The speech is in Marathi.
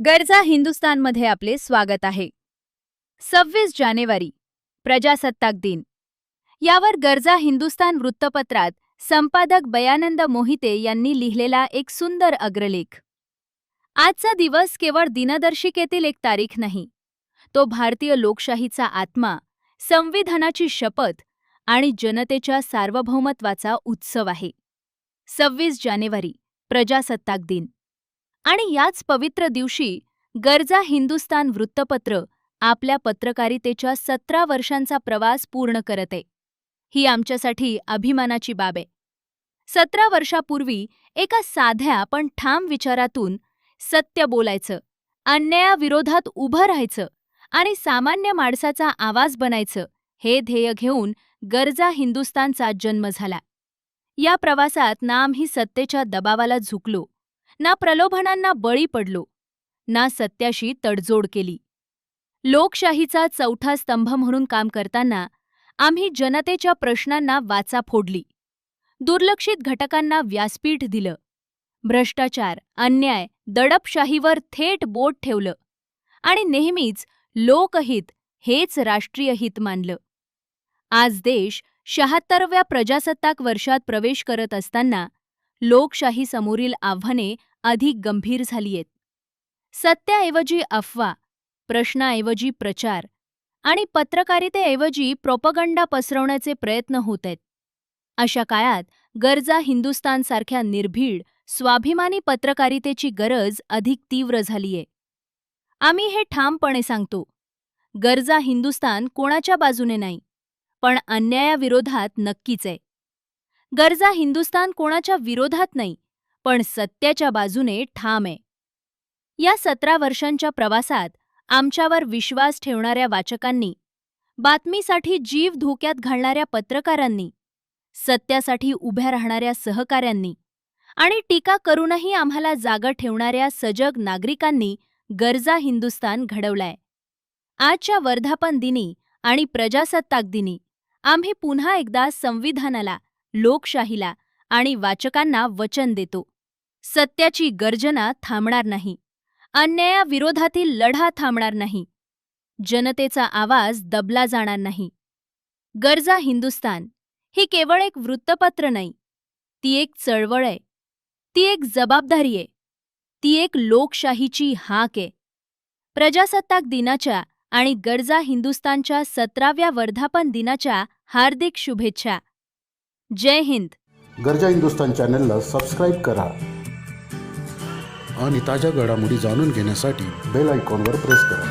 गरजा हिंदुस्थानमध्ये आपले स्वागत आहे. 26 जानेवारी प्रजासत्ताक दिन. यावर गरजा हिंदुस्थान वृत्तपत्रात संपादक बयानंद मोहिते यांनी लिहिलेला एक सुंदर अग्रलेख. आजचा दिवस केवळ दिनदर्शिकेतील एक तारीख नाही, तो भारतीय लोकशाहीचा आत्मा, संविधानाची शपथ आणि जनतेच्या सार्वभौमत्वाचा उत्सव आहे. 26 जानेवारी प्रजासत्ताक दिन. आणि याच पवित्र दिवशी गरजा हिंदुस्थान वृत्तपत्र आपल्या पत्रकारितेच्या 17 वर्षांचा प्रवास पूर्ण करते. ही आमच्यासाठी अभिमानाची बाब आहे. 17 वर्षापूर्वी एका साध्या पण ठाम विचारातून सत्य बोलायचं, अन्यायाविरोधात उभं राहायचं आणि सामान्य माणसाचा आवाज बनायचं हे ध्येय घेऊन गरजा हिंदुस्थानचा जन्म झाला. या प्रवासात ना आम्ही सत्तेच्या दबावाला झुकलो, ना प्रलोभनांना बळी पडलो, ना सत्याशी तडजोड केली. लोकशाहीचा चौथा स्तंभ म्हणून काम करताना आम्ही जनतेच्या प्रश्नांना वाचा फोडली, दुर्लक्षित घटकांना व्यासपीठ दिलं, भ्रष्टाचार, अन्याय, दडपशाहीवर थेट बोट ठेवलं आणि नेहमीच लोकहित हेच राष्ट्रीय हित मानलं. आज देश 76व्या प्रजासत्ताक वर्षात प्रवेश करत असताना लोकशाहीसमोरील आव्हाने अधिक गंभीर झालीयत. सत्याऐवजी अफवा, प्रश्नाऐवजी प्रचार आणि पत्रकारितेऐवजी प्रोपगंडा पसरवण्याचे प्रयत्न होत आहेत. अशा काळात गरजा हिंदुस्थानसारख्या निर्भीड, स्वाभिमानी पत्रकारितेची गरज अधिक तीव्र झालीय. आम्ही हे ठामपणे सांगतो, गरजा हिंदुस्थान कोणाच्या बाजूने नाही, पण अन्यायाविरोधात नक्कीच आहे. गरजा हिंदुस्थान कोणाच्या विरोधात नाही, पण सत्याच्या बाजूने ठाम आहे. या 17 वर्षांच्या प्रवासात आमच्यावर विश्वास ठेवणाऱ्या वाचकांनी, बातमीसाठी जीव धोक्यात घालणाऱ्या पत्रकारांनी, सत्यासाठी उभ्या राहणाऱ्या सहकाऱ्यांनी आणि टीका करूनही आम्हाला जागं ठेवणाऱ्या सजग नागरिकांनी गरजा हिंदुस्थान घडवलाय. आजच्या वर्धापन दिनी आणि प्रजासत्ताक दिनी आम्ही पुन्हा एकदा संविधानाला, लोकशाहीला आणि वाचकांना वचन देतो, सत्याची गर्जना थांबणार नाही, अन्यायाविरोधातील लढा थांबणार नाही, जनतेचा आवाज दबला जाणार नाही. गरजा हिंदुस्थान ही केवळ एक वृत्तपत्र नाही, ती एक चळवळ आहे, ती एक जबाबदारी आहे, ती एक लोकशाहीची हाक आहे. प्रजासत्ताक दिनाच्या आणि गरजा हिंदुस्थानच्या 17व्या वर्धापन दिनाच्या हार्दिक शुभेच्छा. जय हिंद. गरजा हिंदुस्थान चॅनलला सबस्क्राईब करा आणि ताज्या घडामोडी जाणून घेण्यासाठी बेल आयकॉनवर प्रेस करा.